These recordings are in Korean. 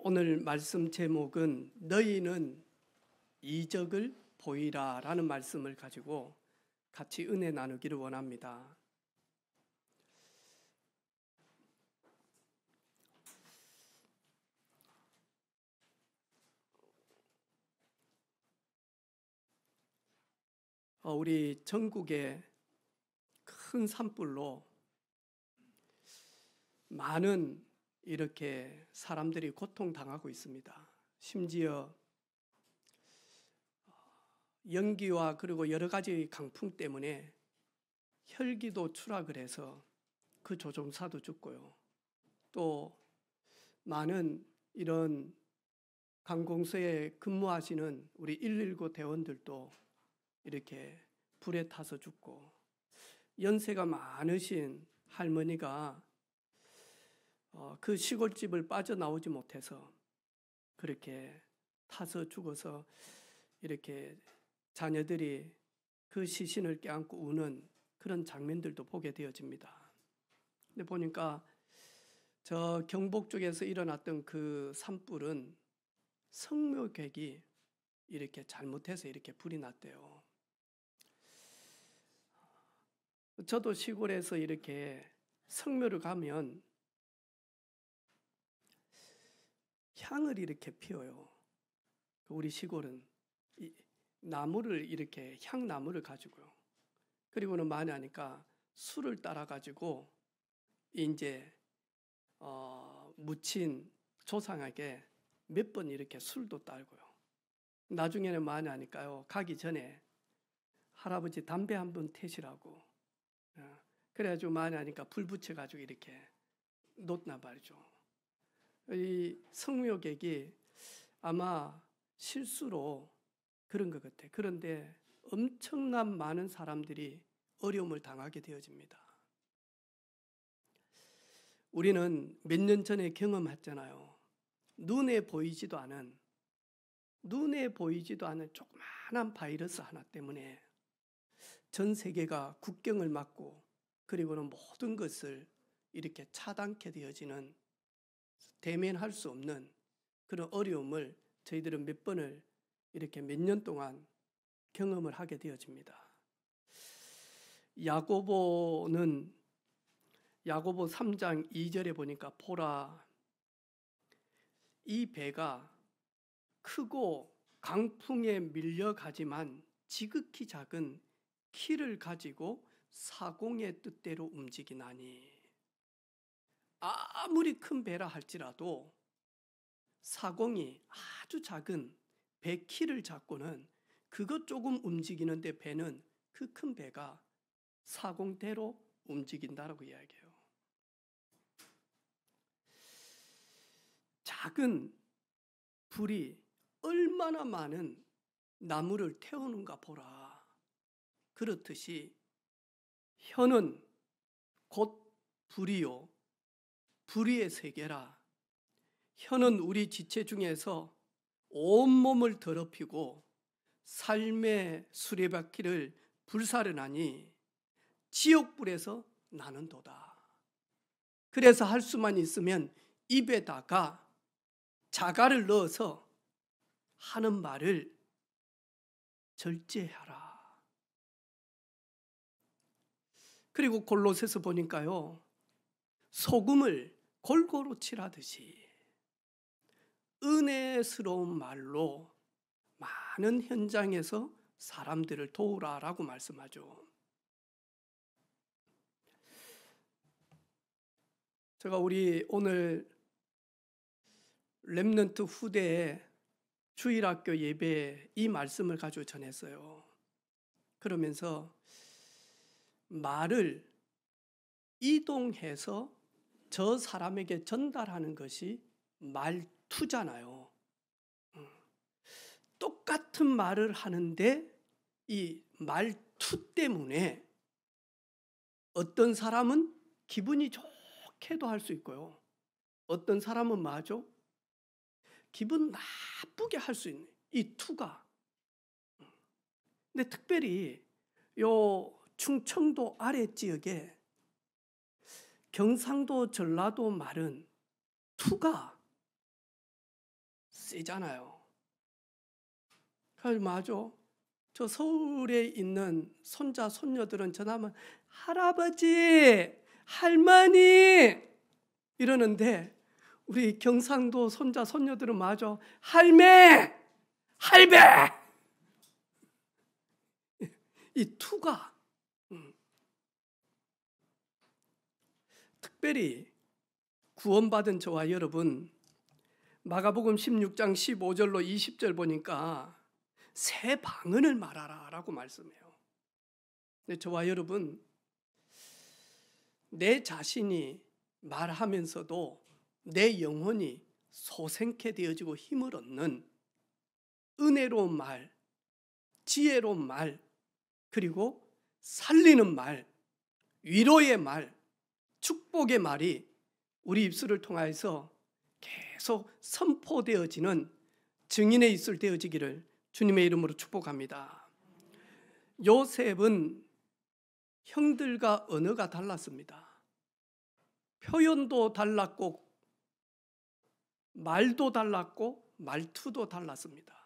오늘 말씀 제목은 너희는 이적을 보이라 라는 말씀을 가지고 같이 은혜 나누기를 원합니다. 우리 전국에 큰 산불로 많은 이렇게 사람들이 고통당하고 있습니다. 심지어 연기와 그리고 여러 가지 강풍 때문에 헬기도 추락을 해서 그 조종사도 죽고요. 또 많은 이런 관공서에 근무하시는 우리 119 대원들도 이렇게 불에 타서 죽고, 연세가 많으신 할머니가 그 시골집을 빠져나오지 못해서 그렇게 타서 죽어서 이렇게 자녀들이 그 시신을 껴안고 우는 그런 장면들도 보게 되어집니다. 근데 보니까 저 경북 쪽에서 일어났던 그 산불은 성묘객이 이렇게 잘못해서 이렇게 불이 났대요. 저도 시골에서 이렇게 성묘를 가면 향을 이렇게 피워요. 우리 시골은 나무를 이렇게 향나무를 가지고요. 그리고는 많이 하니까 술을 따라 가지고 이제 묻힌 조상에게 몇 번 이렇게 술도 따르고요. 나중에는 많이 하니까요, 가기 전에 할아버지 담배 한 번 태시라고, 그래가지고 많이 하니까 불 붙여가지고 이렇게 놓나 말이죠. 이 성묘객이 아마 실수로 그런 것 같아요. 그런데 엄청난 많은 사람들이 어려움을 당하게 되어집니다. 우리는 몇 년 전에 경험했잖아요. 눈에 보이지도 않은 조그마한 바이러스 하나 때문에 전 세계가 국경을 막고, 그리고는 모든 것을 이렇게 차단케 되어지는, 대면할 수 없는 그런 어려움을 저희들은 몇 번을 이렇게 몇 년 동안 경험을 하게 되어집니다. 야고보 3장 2절에 보니까 보라, 이 배가 크고 강풍에 밀려가지만 지극히 작은 키를 가지고 사공의 뜻대로 움직이나니. 아무리 큰 배라 할지라도 사공이 아주 작은 배 키를 잡고는 그것 조금 움직이는데 배는, 그 큰 배가 사공대로 움직인다라고 이야기해요. 작은 불이 얼마나 많은 나무를 태우는가 보라. 그렇듯이 혀는 곧 불이요 불의의 세계라. 혀는 우리 지체 중에서 온몸을 더럽히고 삶의 수레바퀴를 불사르나니 지옥불에서 나는도다. 그래서 할 수만 있으면 입에다가 자갈을 넣어서 하는 말을 절제하라. 그리고 골로새서 보니까요, 소금을 골고루 칠하듯이 은혜스러운 말로 많은 현장에서 사람들을 도우라라고 말씀하죠. 제가 우리 오늘 렘넌트 후대에 주일학교 예배에 이 말씀을 가지고 전했어요. 그러면서 말을 이동해서 저 사람에게 전달하는 것이 말투잖아요. 똑같은 말을 하는데 이 말투 때문에 어떤 사람은 기분이 좋게도 할 수 있고요, 어떤 사람은 뭐죠? 기분 나쁘게 할 수 있는 이 투가. 근데 특별히 요 충청도 아래지역에 경상도 전라도 말은 투가 세잖아요. 그래서 맞아. 저 서울에 있는 손자 손녀들은 전화하면 할아버지, 할머니 이러는데 우리 경상도 손자 손녀들은 맞아. 할매, 할배. 이 투가 특별히 구원받은 저와 여러분, 마가복음 16장 15절로 20절 보니까 새 방언을 말하라 라고 말씀해요. 근데 저와 여러분, 내 자신이 말하면서도 내 영혼이 소생케 되어지고 힘을 얻는 은혜로운 말, 지혜로운 말, 그리고 살리는 말, 위로의 말, 축복의 말이 우리 입술을 통하여서 계속 선포되어지는 증인의 입술 되어지기를 주님의 이름으로 축복합니다. 요셉은 형들과 언어가 달랐습니다. 표현도 달랐고 말도 달랐고 말투도 달랐습니다.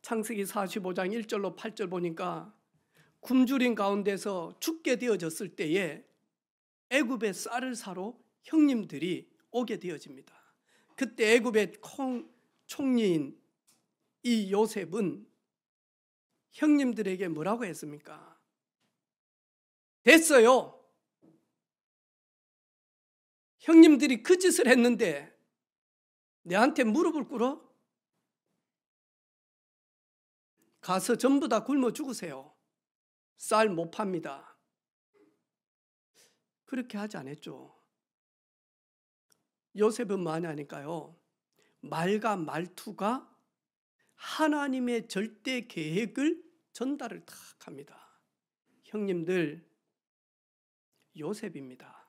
창세기 45장 1절로 8절 보니까 굶주린 가운데서 죽게 되어졌을 때에 애굽의 쌀을 사러 형님들이 오게 되어집니다. 그때 애굽의 총리인 이 요셉은 형님들에게 뭐라고 했습니까? 됐어요. 형님들이 그 짓을 했는데 내한테 무릎을 꿇어? 가서 전부 다 굶어 죽으세요. 쌀 못 팝니다. 그렇게 하지 않았죠. 요셉은 뭐하냐니까요, 말과 말투가 하나님의 절대 계획을 전달을 탁 합니다. 형님들, 요셉입니다.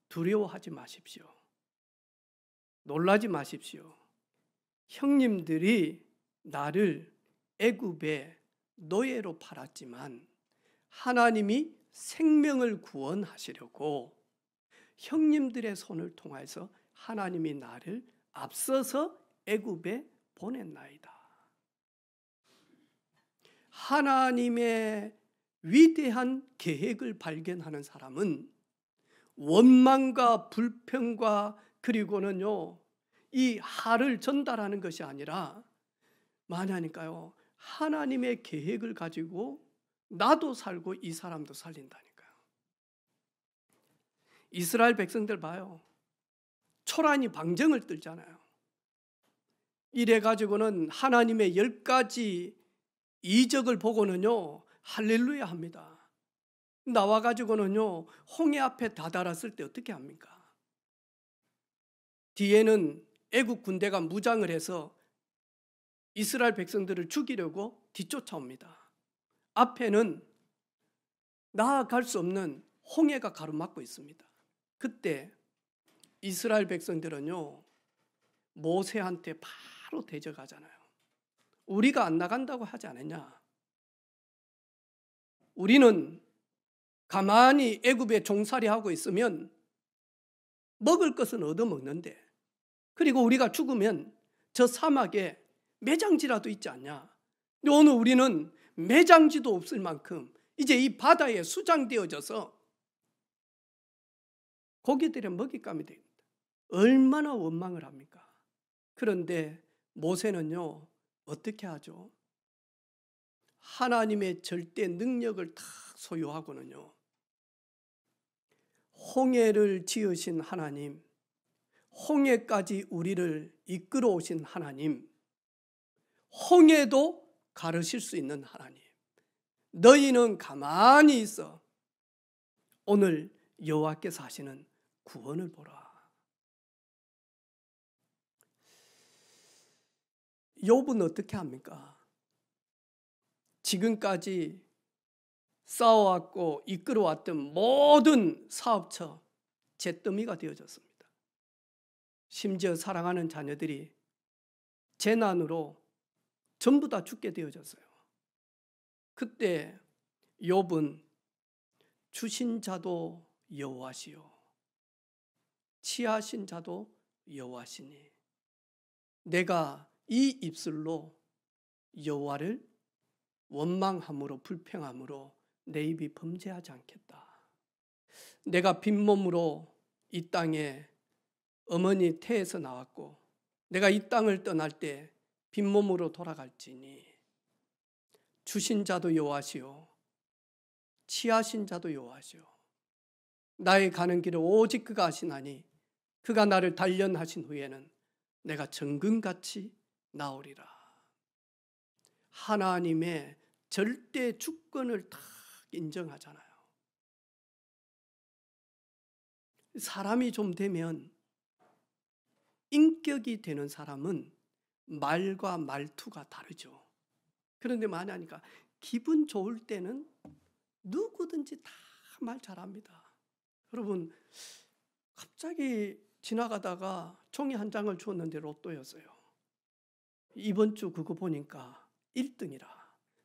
두려워하지 마십시오. 놀라지 마십시오. 형님들이 나를 애굽의 노예로 팔았지만 하나님이 생명을 구원하시려고 형님들의 손을 통해서 하나님이 나를 앞서서 애굽에 보냈나이다. 하나님의 위대한 계획을 발견하는 사람은 원망과 불평과 그리고는요 이 화를 전달하는 것이 아니라 뭐냐니까요, 하나님의 계획을 가지고 나도 살고 이 사람도 살린다니까요. 이스라엘 백성들 봐요. 초란이 방정을 들잖아요. 이래 가지고는 하나님의 10가지 이적을 보고는요 할렐루야 합니다. 나와 가지고는요 홍해 앞에 다다랐을 때 어떻게 합니까? 뒤에는 애국 군대가 무장을 해서 이스라엘 백성들을 죽이려고 뒤쫓아옵니다. 앞에는 나아갈 수 없는 홍해가 가로막고 있습니다. 그때 이스라엘 백성들은요 모세한테 바로 대적하잖아요. 우리가 안 나간다고 하지 않았냐? 우리는 가만히 애굽에 종살이하고 있으면 먹을 것은 얻어먹는데, 그리고 우리가 죽으면 저 사막에 매장지라도 있지 않냐? 근데 오늘 우리는 매장지도 없을 만큼 이제 이 바다에 수장되어져서 고기들의 먹잇감이 됩니다. 얼마나 원망을 합니까? 그런데 모세는요 어떻게 하죠? 하나님의 절대 능력을 다 소유하고는요 홍해를 지으신 하나님, 홍해까지 우리를 이끌어 오신 하나님, 홍해도 가르실 수 있는 하나님, 너희는 가만히 있어 오늘 여호와께서 하시는 구원을 보라. 욥은 어떻게 합니까? 지금까지 쌓아왔고 이끌어왔던 모든 사업처 잿더미가 되어졌습니다. 심지어 사랑하는 자녀들이 재난으로 전부 다 죽게 되어졌어요. 그때 욥은 주신 자도 여호와시요 취하신 자도 여호와시니 내가 이 입술로 여호와를 원망함으로 불평함으로 내 입이 범죄하지 않겠다. 내가 빈몸으로 이 땅에 어머니 태에서 나왔고 내가 이 땅을 떠날 때 빈몸으로 돌아갈지니 주신 자도 여호와시요 취하신 자도 여호와시요 나의 가는 길을 오직 그가 아시나니 그가 나를 단련하신 후에는 내가 정금같이 나오리라. 하나님의 절대 주권을 딱 인정하잖아요. 사람이 좀 되면 인격이 되는 사람은 말과 말투가 다르죠. 그런데 만약에 기분 좋을 때는 누구든지 다 말 잘합니다. 여러분 갑자기 지나가다가 종이 한 장을 주었는데 로또였어요. 이번 주 그거 보니까 1등이라.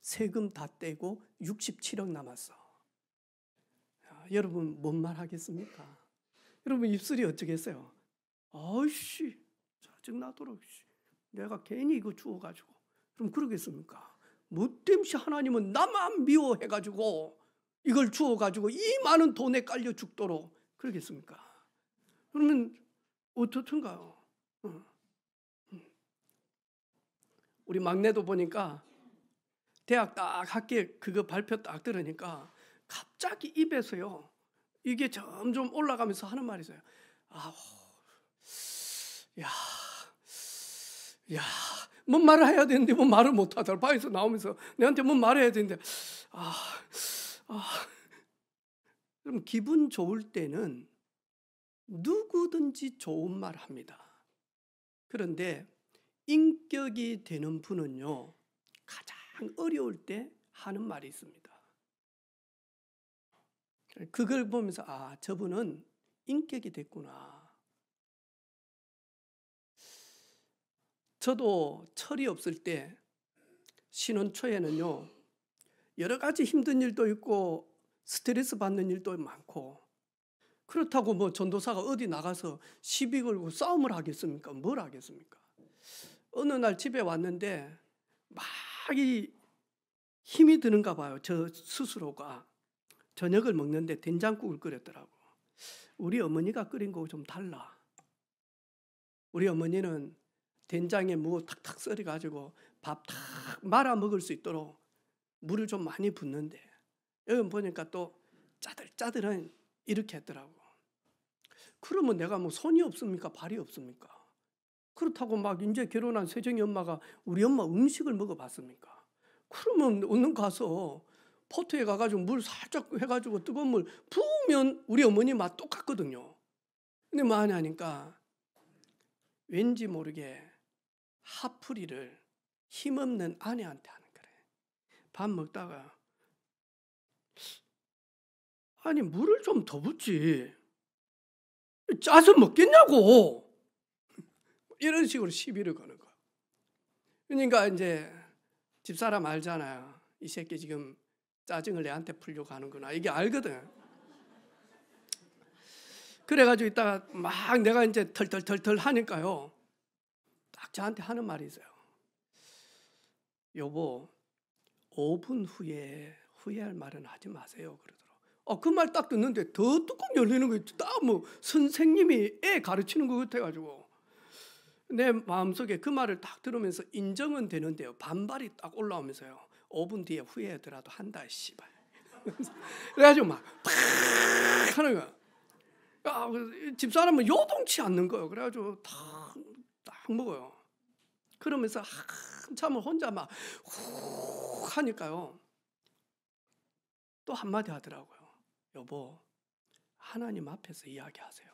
세금 다 떼고 67억 남았어. 여러분 뭔 말 하겠습니까? 여러분 입술이 어쩌겠어요? 아이씨 짜증나도록 내가 괜히 이거 주워가지고 그럼 그러겠습니까? 못됨시 하나님은 나만 미워해가지고 이걸 주워가지고 이 많은 돈에 깔려 죽도록 그러겠습니까? 그러면 어떻든가요? 우리 막내도 보니까 대학 딱 학기에 그거 발표 딱 들으니까 갑자기 입에서요 이게 점점 올라가면서 하는 말이 있어요. 아우, 뭔 말을 해야 되는데 뭔 말을 못 하더라. 방에서 나오면서 내한테 뭔 말을 해야 되는데 그럼 기분 좋을 때는 누구든지 좋은 말 합니다. 그런데 인격이 되는 분은요 가장 어려울 때 하는 말이 있습니다. 그걸 보면서 저분은 인격이 됐구나. 저도 철이 없을 때 신혼 초에는요 여러 가지 힘든 일도 있고 스트레스 받는 일도 많고 그렇다고 뭐 전도사가 어디 나가서 시비 걸고 싸움을 하겠습니까? 뭘 하겠습니까? 어느 날 집에 왔는데 막 힘이 드는가 봐요. 저 스스로가 저녁을 먹는데 된장국을 끓였더라고. 우리 어머니가 끓인 거하고 좀 달라. 우리 어머니는 된장에 무 탁탁 썰어가지고 밥 탁 말아 먹을 수 있도록 물을 좀 많이 붓는데 여기 보니까 또 짜들짜들은 이렇게 했더라고. 그러면 내가 뭐 손이 없습니까? 발이 없습니까? 그렇다고 막 이제 결혼한 세정이 엄마가 우리 엄마 음식을 먹어봤습니까? 그러면 오늘 가서 포트에 가가지고 물 살짝 해가지고 뜨거운 물 부으면 우리 어머니 맛 똑같거든요. 근데 뭐 하냐니까 왠지 모르게 화풀이를 힘없는 아내한테 하는 거래. 밥 먹다가 아니 물을 좀 더 붓지 짜서 먹겠냐고 이런 식으로 시비를 거는 거야. 그러니까 이제 집사람 알잖아요. 이 새끼 지금 짜증을 내한테 풀려고 하는구나. 이게 알거든. 그래가지고 있다가 막 내가 이제 털털털털 하니까요. 딱 저한테 하는 말이 있어요. 여보, 5분 후에 후회할 말은 하지 마세요. 그러더라고. 그 말 딱 듣는데 더 뚜껑 열리는 거 있지. 딱 뭐 선생님이 애 가르치는 것 같아가지고 내 마음속에 그 말을 딱 들으면서 인정은 되는데요. 반발이 딱 올라오면서요. 5분 뒤에 후회하더라도 한다, 씨발. 그래가지고 막 팍 하는 거야. 집사람은 요동치 않는 거예요. 그래가지고 딱 먹어요. 그러면서 한참을 혼자 막 후 하니까요. 또 한마디 하더라고요. 여보, 하나님 앞에서 이야기하세요.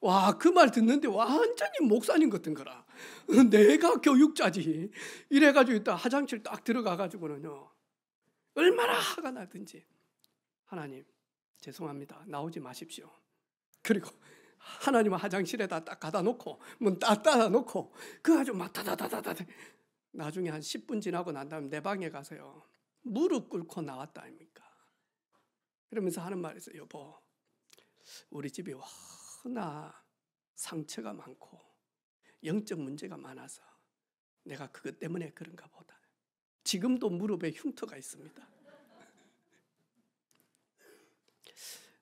와, 그 말 듣는데 완전히 목사님 같은 거라. 내가 교육자지. 이래가지고 있다 화장실 딱 들어가가지고는요. 얼마나 화가 나든지. 하나님, 죄송합니다. 나오지 마십시오. 그리고 하나님은 화장실에다 딱 가다 놓고 문 딱 닫아 놓고 그 아주 막 다다다다다. 나중에 한 10분 지나고 난 다음 내 방에 가서요. 무릎 꿇고 나왔다 아닙니까? 그러면서 하는 말이 있어요. 여보, 우리 집이 워낙 상처가 많고 영적 문제가 많아서 내가 그것 때문에 그런가 보다. 지금도 무릎에 흉터가 있습니다.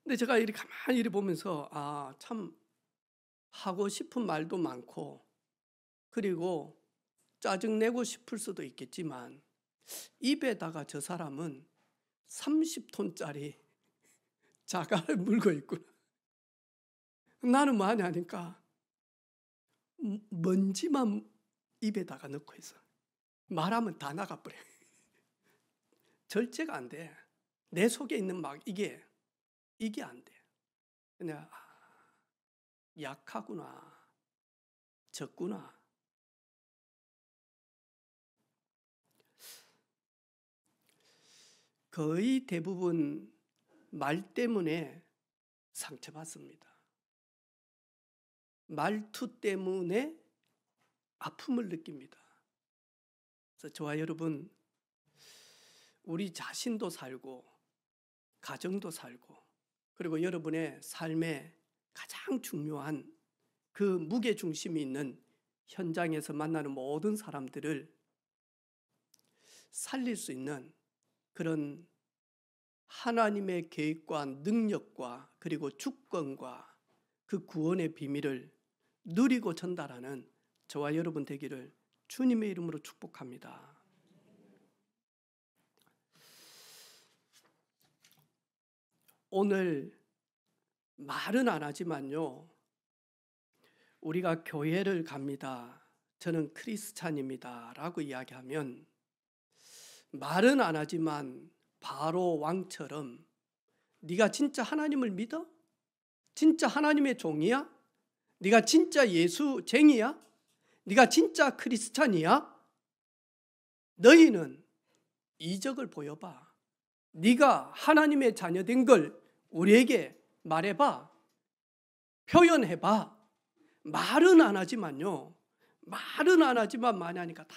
근데 제가 이렇게 가만히 이렇게 보면서 참 하고 싶은 말도 많고, 그리고 짜증내고 싶을 수도 있겠지만 입에다가 저 사람은 30톤짜리 자갈을 물고 있구나. 나는 뭐 하냐니까 먼지만 입에다가 넣고 있어. 말하면 다 나가버려. 절제가 안 돼. 내 속에 있는 막 이게 안 돼. 내가 약하구나, 적구나. 거의 대부분 말 때문에 상처받습니다. 말투 때문에 아픔을 느낍니다. 그래서 저와 여러분, 우리 자신도 살고 가정도 살고, 그리고 여러분의 삶에 가장 중요한 그 무게중심이 있는 현장에서 만나는 모든 사람들을 살릴 수 있는 그런 하나님의 계획과 능력과 그리고 주권과 그 구원의 비밀을 누리고 전달하는 저와 여러분 되기를 주님의 이름으로 축복합니다. 오늘 말은 안 하지만요, 우리가 교회를 갑니다, 저는 크리스찬입니다 라고 이야기하면 말은 안 하지만 바로 왕처럼 네가 진짜 하나님을 믿어? 진짜 하나님의 종이야? 네가 진짜 예수쟁이야? 네가 진짜 크리스찬이야? 너희는 이적을 보여봐. 네가 하나님의 자녀된 걸 우리에게 말해봐. 표현해봐. 말은 안 하지만요, 말은 안 하지만 많이 하니까 다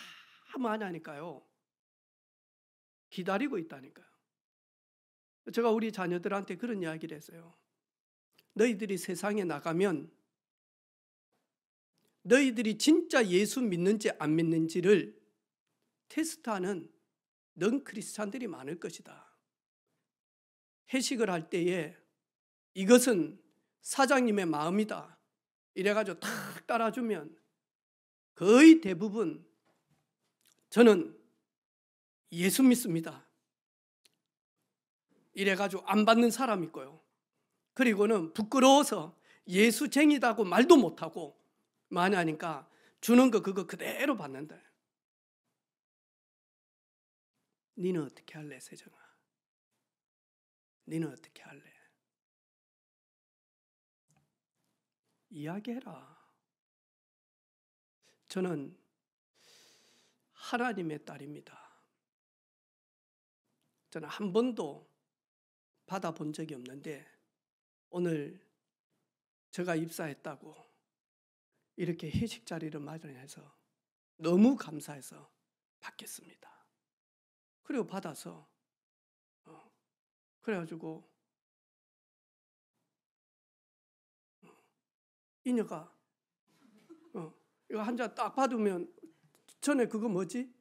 많이 하니까요, 기다리고 있다니까요. 제가 우리 자녀들한테 그런 이야기를 했어요. 너희들이 세상에 나가면 너희들이 진짜 예수 믿는지 안 믿는지를 테스트하는 넌 크리스찬들이 많을 것이다. 회식을 할 때에 이것은 사장님의 마음이다 이래가지고 탁 따라주면 거의 대부분 저는 예수 믿습니다 이래가지고 안 받는 사람 있고요. 그리고는 부끄러워서 예수쟁이다고 말도 못하고 많이 하니까 주는 거 그거 그대로 받는다. 니는 어떻게 할래, 세정아? 니는 어떻게 할래? 이야기해라. 저는 하나님의 딸입니다. 저는 한 번도 받아본 적이 없는데 오늘 제가 입사했다고 이렇게 회식 자리를 마련해서 너무 감사해서 받겠습니다. 그리고 받아서 그래가지고 이녀가 이거 한 잔 딱 받으면 전에 그거 뭐지?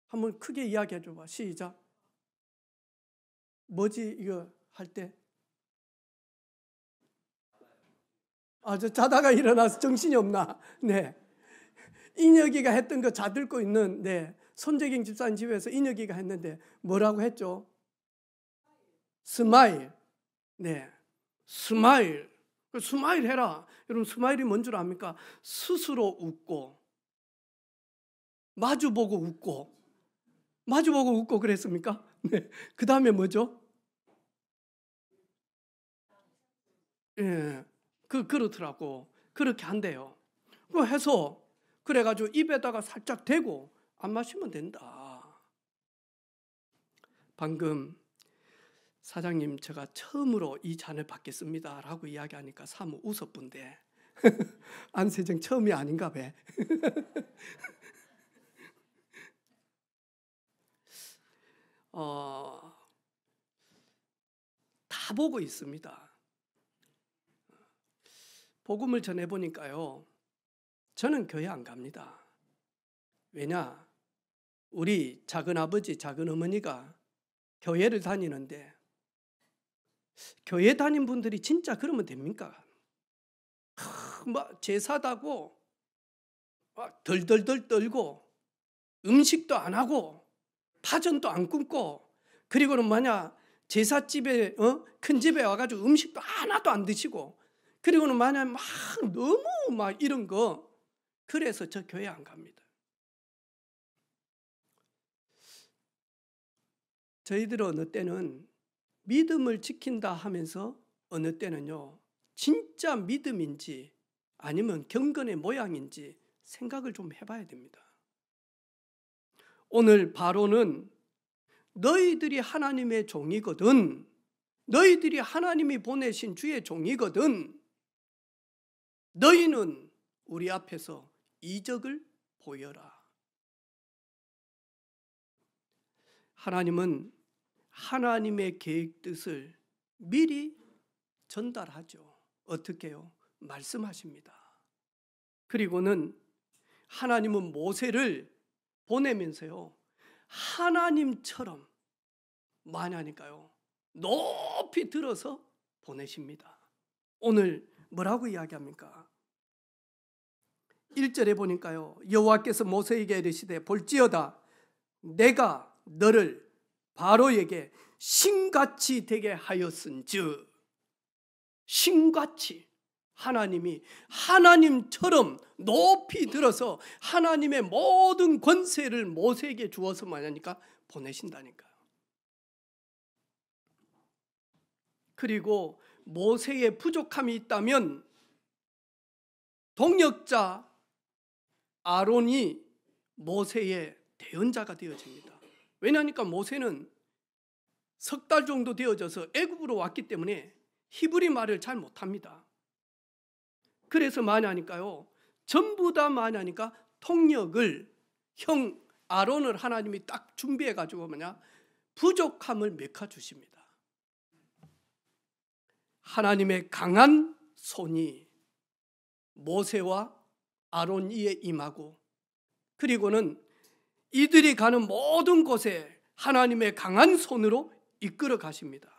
한번 크게 이야기해 줘봐. 시작. 뭐지 이거 할 때? 저 자다가 일어나서 정신이 없나? 네. 인혁이가 했던 거 자들고 있는 손재경 집사님 집에서 인혁이가 했는데 뭐라고 했죠? 스마일. 네. 스마일. 스마일 해라. 여러분 스마일이 뭔 줄 압니까? 스스로 웃고 마주보고 웃고 그랬습니까? 네. 그 다음에 뭐죠? 예. 그렇더라고. 그렇게 한대요. 그거 해서 그래가지고 입에다가 살짝 대고 안 마시면 된다. 방금 사장님 제가 처음으로 이 잔을 받겠습니다 라고 이야기하니까 사무 웃었던데 안세정 처음이 아닌가 봐. 다 보고 있습니다. 복음을 전해보니까요, 저는 교회 안 갑니다. 왜냐? 우리 작은아버지, 작은어머니가 교회를 다니는데 교회 다닌 분들이 진짜 그러면 됩니까? 막 제사다고 막 덜덜덜 떨고 음식도 안 하고 파전도 안 굶고 그리고는 만약 제사집에 큰 집에 와가지고 음식도 하나도 안 드시고 그리고는 만약 막 너무 막 이런 거 그래서 저 교회 안 갑니다. 저희들은 어느 때는 믿음을 지킨다 하면서 어느 때는요 진짜 믿음인지 아니면 경건의 모양인지 생각을 좀 해봐야 됩니다. 오늘 바로는 너희들이 하나님의 종이거든, 너희들이 하나님이 보내신 주의 종이거든, 너희는 우리 앞에서 이적을 보여라. 하나님은 하나님의 계획 뜻을 미리 전달하죠. 어떻게 해요? 말씀하십니다. 그리고는 하나님은 모세를 보내면서요 하나님처럼 많이 하니까요 높이 들어서 보내십니다. 오늘 뭐라고 이야기합니까? 1절에 보니까요 여호와께서 모세에게 이르시되 볼지어다 내가 너를 바로에게 신같이 되게 하였은즉, 신같이 하나님이 하나님처럼 높이 들어서 하나님의 모든 권세를 모세에게 주어서 뭐냐니까 보내신다니까요. 그리고 모세의 부족함이 있다면 동역자 아론이 모세의 대언자가 되어집니다. 왜냐하니까 모세는 석 달 정도 되어져서 애굽으로 왔기 때문에 히브리 말을 잘 못합니다. 그래서 많이 하니까요 전부 다 많이 하니까 통역을 형 아론을 하나님이 딱 준비해 가지고 뭐냐 부족함을 메꿔주십니다. 하나님의 강한 손이 모세와 아론 위에 임하고 그리고는 이들이 가는 모든 곳에 하나님의 강한 손으로 이끌어 가십니다.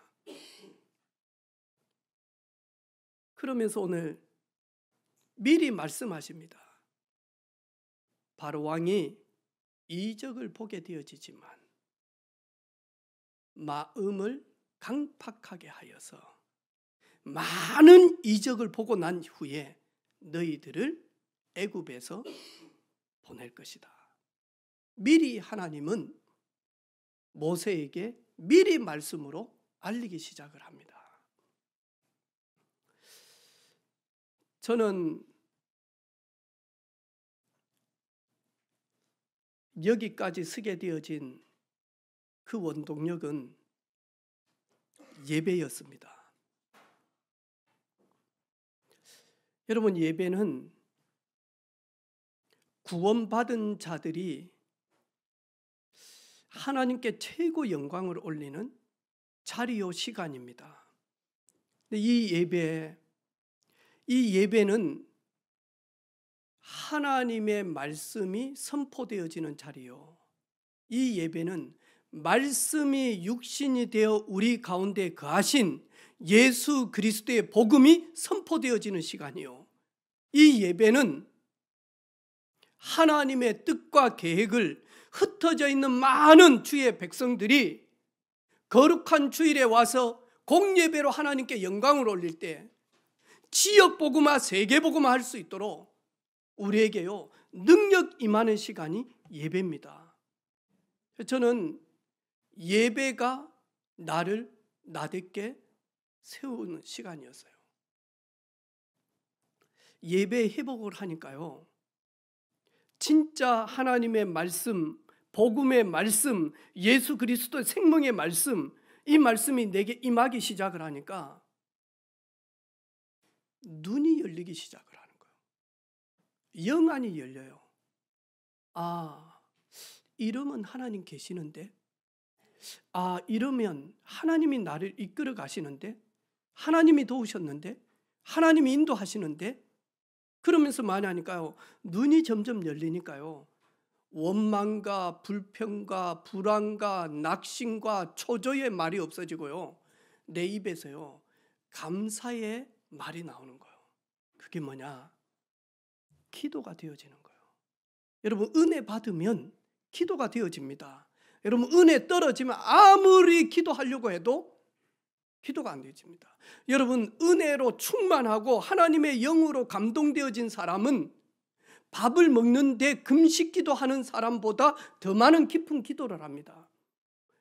그러면서 오늘 미리 말씀하십니다. 바로 왕이 이적을 보게 되어지지만 마음을 강팍하게 하여서 많은 이적을 보고 난 후에 너희들을 애굽에서 보낼 것이다. 미리 하나님은 모세에게 미리 말씀으로 알리기 시작을 합니다. 저는 여기까지 서게 되어진 그 원동력은 예배였습니다. 여러분, 예배는 구원받은 자들이 하나님께 최고 영광을 올리는 자리요 시간입니다. 이 예배는 하나님의 말씀이 선포되어지는 자리요. 이 예배는 말씀이 육신이 되어 우리 가운데 거하신 예수 그리스도의 복음이 선포되어지는 시간이요. 이 예배는 하나님의 뜻과 계획을 흩어져 있는 많은 주의 백성들이 거룩한 주일에 와서 공예배로 하나님께 영광을 올릴 때 지역 복음화, 세계 복음화 할 수 있도록 우리에게요 능력 임하는 시간이 예배입니다. 저는 예배가 나를 나답게 세우는 시간이었어요. 예배 회복을 하니까요 진짜 하나님의 말씀, 복음의 말씀, 예수 그리스도의 생명의 말씀, 이 말씀이 내게 임하기 시작을 하니까 눈이 열리기 시작을 하는 거예요. 영안이 열려요. 아, 이러면 하나님 계시는데, 아, 이러면 하나님이 나를 이끌어 가시는데, 하나님이 도우셨는데, 하나님이 인도하시는데, 그러면서 많이 하니까요, 눈이 점점 열리니까요, 원망과 불평과 불안과 낙심과 초조의 말이 없어지고요, 내 입에서요 감사의 말이 나오는 거예요. 그게 뭐냐? 기도가 되어지는 거예요. 여러분, 은혜 받으면 기도가 되어집니다. 여러분, 은혜 떨어지면 아무리 기도하려고 해도 기도가 안 되어집니다. 여러분, 은혜로 충만하고 하나님의 영으로 감동되어진 사람은 밥을 먹는데 금식 기도하는 사람보다 더 많은 깊은 기도를 합니다.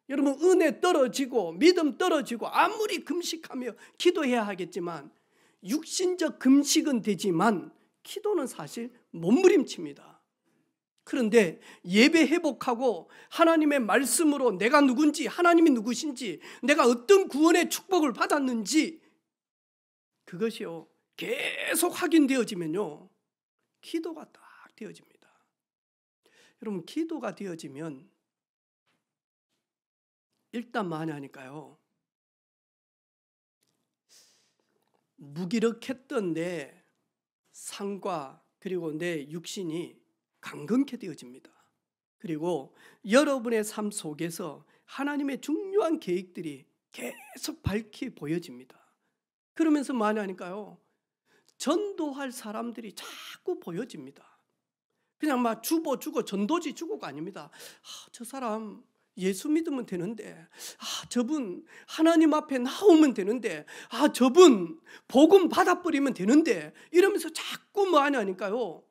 여러분, 은혜 떨어지고 믿음 떨어지고 아무리 금식하며 기도해야 하겠지만, 육신적 금식은 되지만 기도는 사실 몸부림칩니다. 그런데 예배 회복하고 하나님의 말씀으로 내가 누군지, 하나님이 누구신지, 내가 어떤 구원의 축복을 받았는지, 그것이요 계속 확인되어지면요 기도가 딱 되어집니다. 여러분, 기도가 되어지면 일단 많이 하니까요, 무기력했던 내 상과 그리고 내 육신이 강건케 되어집니다. 그리고 여러분의 삶 속에서 하나님의 중요한 계획들이 계속 밝히 보여집니다. 그러면서 많이 하니까요, 전도할 사람들이 자꾸 보여집니다. 그냥 막 주보 주고 전도지 주고가 아닙니다. 저 사람 예수 믿으면 되는데, 저분 하나님 앞에 나오면 되는데, 저분 복음 받아버리면 되는데, 이러면서 자꾸 많이 하니까요,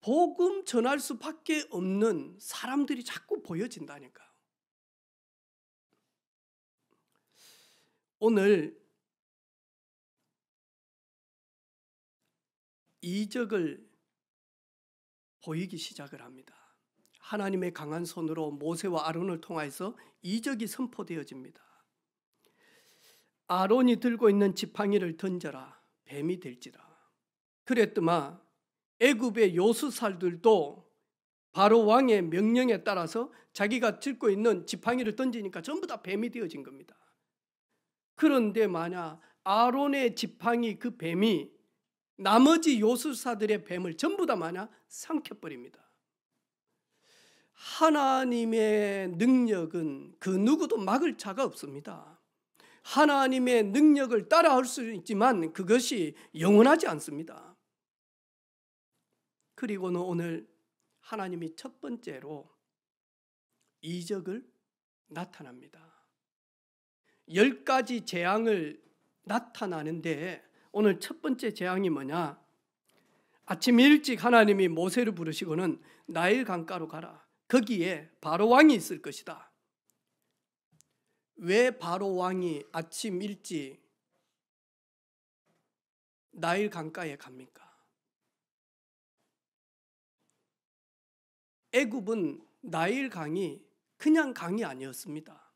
복음 전할 수밖에 없는 사람들이 자꾸 보여진다니까요. 오늘 이적을 보이기 시작을 합니다. 하나님의 강한 손으로 모세와 아론을 통해서 이적이 선포되어집니다. 아론이 들고 있는 지팡이를 던져라, 뱀이 될지라. 그랬더만 애굽의 요수살들도 바로 왕의 명령에 따라서 자기가 들고 있는 지팡이를 던지니까 전부 다 뱀이 되어진 겁니다. 그런데 만약 아론의 지팡이 그 뱀이 나머지 요술사들의 뱀을 전부 다 만약 삼켜버립니다. 하나님의 능력은 그 누구도 막을 자가 없습니다. 하나님의 능력을 따라할 수 있지만 그것이 영원하지 않습니다. 그리고는 오늘 하나님이 첫 번째로 이적을 나타납니다. 10가지 재앙을 나타나는데 오늘 첫 번째 재앙이 뭐냐? 아침 일찍 하나님이 모세를 부르시고는 나일 강가로 가라. 거기에 바로 왕이 있을 것이다. 왜 바로 왕이 아침 일찍 나일 강가에 갑니까? 애굽은 나일 강이 그냥 강이 아니었습니다.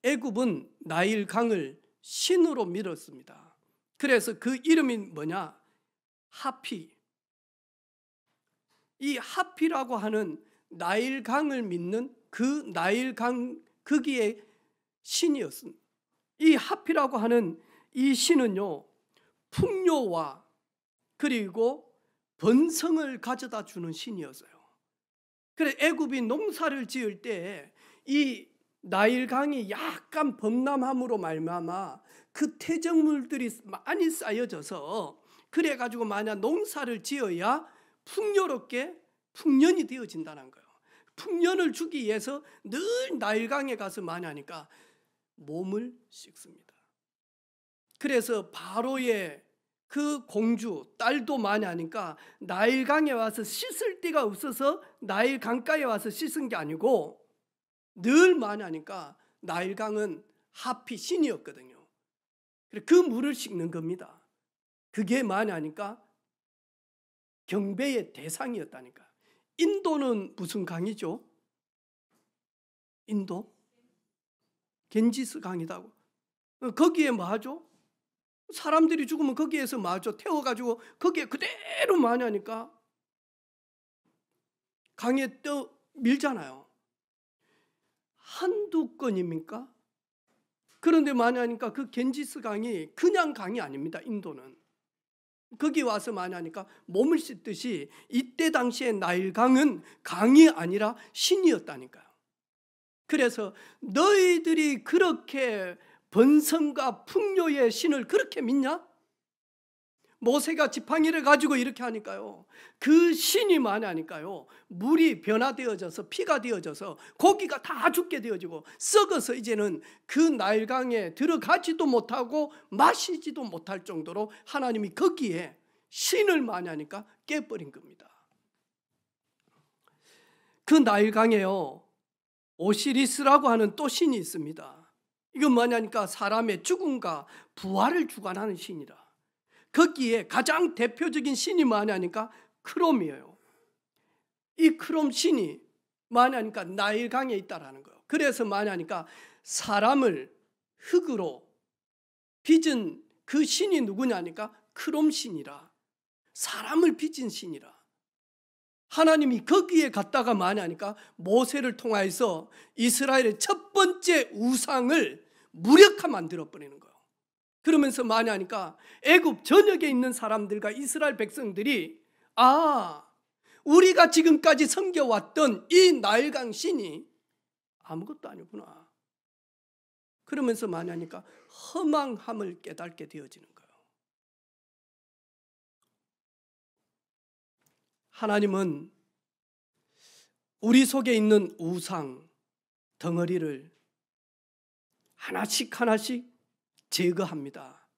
애굽은 나일 강을 신으로 밀었습니다. 그래서 그 이름이 뭐냐? 하피. 이 하피라고 하는 나일 강을 믿는 그 나일 강 거기에 신이었습니다. 이 하피라고 하는 이 신은요, 풍요와 그리고 번성을 가져다 주는 신이었어요. 그래 애굽이 농사를 지을 때 이 나일 강이 약간 범람함으로 말미암아 그 퇴적물들이 많이 쌓여져서 그래 가지고 만약 농사를 지어야 풍요롭게 풍년이 되어진다는 거예요. 풍년을 주기 위해서 늘 나일강에 가서 많이 하니까 몸을 씻습니다. 그래서 바로의 그 공주 딸도 많이 하니까 나일강에 와서 씻을 데가 없어서 나일 강가에 와서 씻은 게 아니고 늘 많이 하니까 나일강은 하피 신이었거든요. 그 물을 씻는 겁니다. 그게 많이 하니까 경배의 대상이었다니까. 인도는 무슨 강이죠? 인도? 겐지스 강이다고. 거기에 뭐 하죠? 사람들이 죽으면 거기에서 뭐 하죠? 태워가지고 거기에 그대로 많이 하니까 강에 떠 밀잖아요. 한두 건입니까? 그런데 많이 하니까 그 겐지스 강이 그냥 강이 아닙니다. 인도는. 거기 와서 많이 하니까 몸을 씻듯이 이때 당시에 나일강은 강이 아니라 신이었다니까요. 그래서 너희들이 그렇게 번성과 풍요의 신을 그렇게 믿냐? 모세가 지팡이를 가지고 이렇게 하니까요, 그 신이 많이 하니까요, 물이 변화되어져서 피가 되어져서 고기가 다 죽게 되어지고 썩어서 이제는 그 나일강에 들어가지도 못하고 마시지도 못할 정도로 하나님이 거기에 신을 많이 하니까 깨버린 겁니다. 그 나일강에요, 오시리스라고 하는 또 신이 있습니다. 이건 뭐냐니까 사람의 죽음과 부활을 주관하는 신이라. 거기에 가장 대표적인 신이 뭐냐니까 크롬이에요. 이 크롬 신이 뭐냐니까 나일강에 있다라는 거예요. 그래서 뭐냐니까 사람을 흙으로 빚은 그 신이 누구냐니까 크롬 신이라. 사람을 빚은 신이라. 하나님이 거기에 갔다가 뭐냐니까 모세를 통하여서 이스라엘의 첫 번째 우상을 무력화 만들어버리는 거예요. 그러면서 뭐냐니까 애굽 전역에 있는 사람들과 이스라엘 백성들이 우리가 지금까지 섬겨왔던 이 나일강 신이 아무것도 아니구나. 그러면서 뭐냐니까 허망함을 깨닫게 되어지는 거예요. 하나님은 우리 속에 있는 우상 덩어리를 하나씩 하나씩 제거합니다.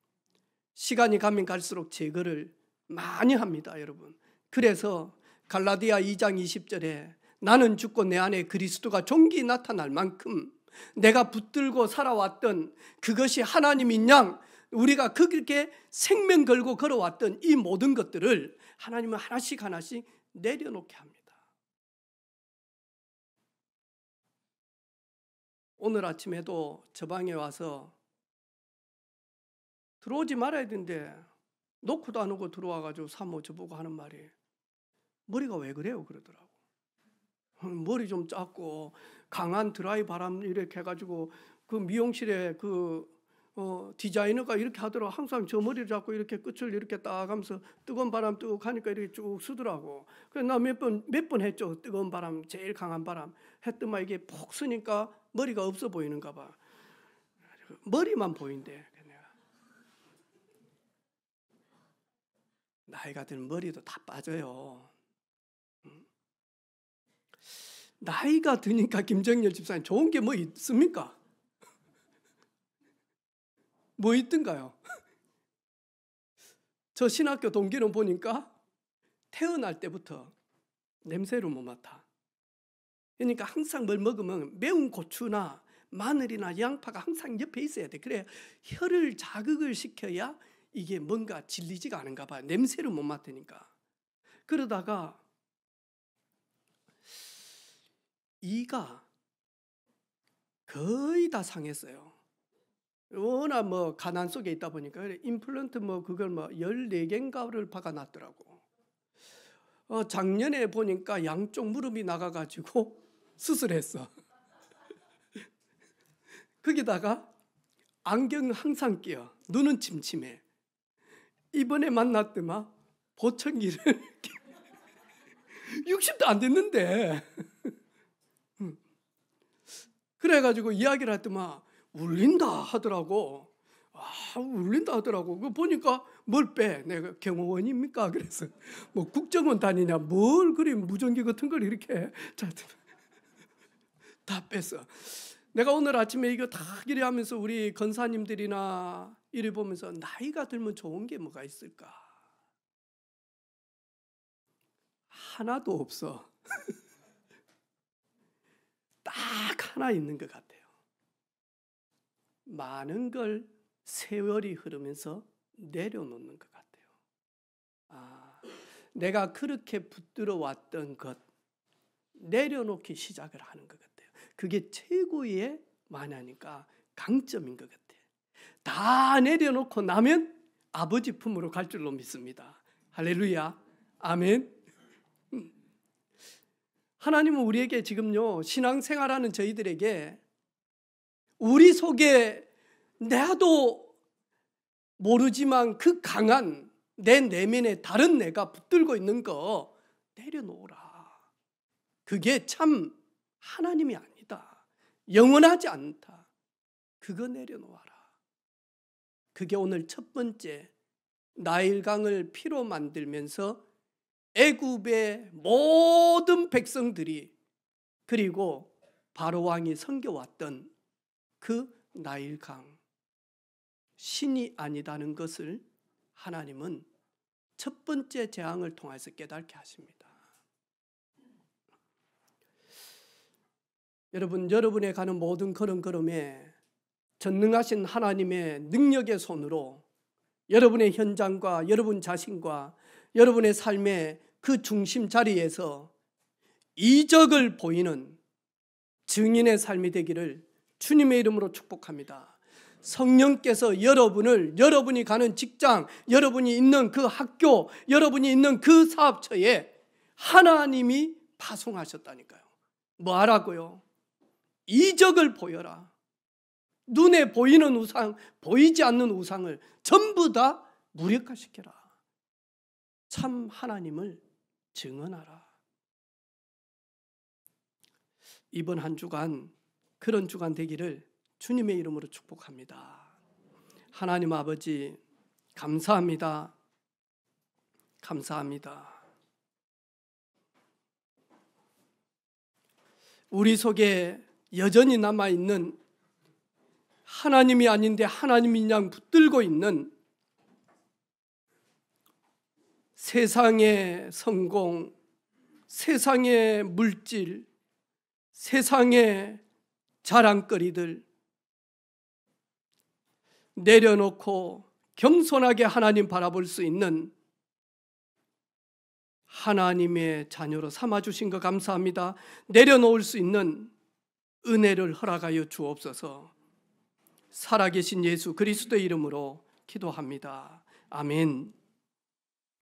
시간이 가면 갈수록 제거를 많이 합니다, 여러분. 그래서 갈라디아 2장 20절에 나는 죽고 내 안에 그리스도가 종기 나타날 만큼 내가 붙들고 살아왔던 그것이 하나님인 양 우리가 그렇게 생명 걸고 걸어왔던 이 모든 것들을 하나님은 하나씩 하나씩 내려놓게 합니다. 오늘 아침에도 저 방에 와서 들어오지 말아야 되는데 놓고도 안 오고 들어와가지고 사모 저보고 하는 말이 머리가 왜 그래요? 그러더라고. 머리 좀 작고 강한 드라이 바람 이렇게 해가지고 그 미용실에 디자이너가 이렇게 하더라고. 항상 저 머리를 잡고 이렇게 끝을 이렇게 딱 하면서 뜨거운 바람 뜨고 가니까 이렇게 쭉 쓰더라고. 그래서 나 몇 번 했죠. 뜨거운 바람, 제일 강한 바람 했더만 이게 푹 쓰니까 머리가 없어 보이는가 봐. 머리만 보인대. 나이가 들면 머리도 다 빠져요. 나이가 드니까 김정열 집사님 좋은 게 뭐 있습니까? 뭐 있던가요? 저 신학교 동기는 보니까 태어날 때부터 냄새를 못 맡아. 그러니까 항상 뭘 먹으면 매운 고추나 마늘이나 양파가 항상 옆에 있어야 돼. 그래 혀를 자극을 시켜야 이게 뭔가 질리지가 않은가 봐요. 냄새를 못 맡으니까. 그러다가 이가 거의 다 상했어요. 워낙 뭐 가난 속에 있다 보니까 임플란트 그걸 14개인가를 박아놨더라고. 작년에 보니까 양쪽 무릎이 나가가지고 수술했어. 거기다가 안경 항상 끼어. 눈은 침침해. 이번에 만났더만 보청기를 60도 안 됐는데 그래가지고 이야기를 했더만 울린다 하더라고. 울린다 하더라고. 그 보니까 뭘 빼? 내가 경호원입니까? 그래서 뭐 국정원 다니냐? 뭘 그리 무전기 같은 걸 이렇게 다 뺐어. 내가 오늘 아침에 이거 다 이래 하면서 우리 권사님들이나 이래 보면서 나이가 들면 좋은 게 뭐가 있을까? 하나도 없어. 딱 하나 있는 것 같아요. 많은 걸 세월이 흐르면서 내려놓는 것 같아요. 내가 그렇게 붙들어 왔던 것 내려놓기 시작을 하는 것 같아요. 그게 최고의 만하니까 강점인 것 같아요. 다 내려놓고 나면 아버지 품으로 갈 줄로 믿습니다. 할렐루야. 아멘. 하나님은 우리에게 지금요 신앙생활하는 저희들에게 우리 속에 나도 모르지만 그 강한 내 내면에 다른 내가 붙들고 있는 거 내려놓으라. 그게 참 하나님이 아니다. 영원하지 않다. 그거 내려놓아라. 그게 오늘 첫 번째 나일강을 피로 만들면서 애굽의 모든 백성들이 그리고 바로 왕이 섬겨왔던 그 나일강, 신이 아니다는 것을 하나님은 첫 번째 재앙을 통해서 깨닫게 하십니다. 여러분, 여러분의 가는 모든 걸음걸음에 전능하신 하나님의 능력의 손으로 여러분의 현장과 여러분 자신과 여러분의 삶의 그 중심 자리에서 이적을 보이는 증인의 삶이 되기를 주님의 이름으로 축복합니다. 성령께서 여러분이 가는 직장, 여러분이 있는 그 학교, 여러분이 있는 그 사업처에 하나님이 파송하셨다니까요. 뭐 하라고요? 이적을 보여라. 눈에 보이는 우상, 보이지 않는 우상을 전부 다 무력화시켜라. 참 하나님을 증언하라. 이번 한 주간 그런 주간 되기를 주님의 이름으로 축복합니다. 하나님 아버지, 감사합니다. 감사합니다. 우리 속에 여전히 남아있는 하나님이 아닌데 하나님인 양 붙들고 있는 세상의 성공, 세상의 물질, 세상의 자랑거리들 내려놓고 겸손하게 하나님 바라볼 수 있는 하나님의 자녀로 삼아주신 것 감사합니다. 내려놓을 수 있는 은혜를 허락하여 주옵소서. 살아계신 예수 그리스도의 이름으로 기도합니다. 아멘.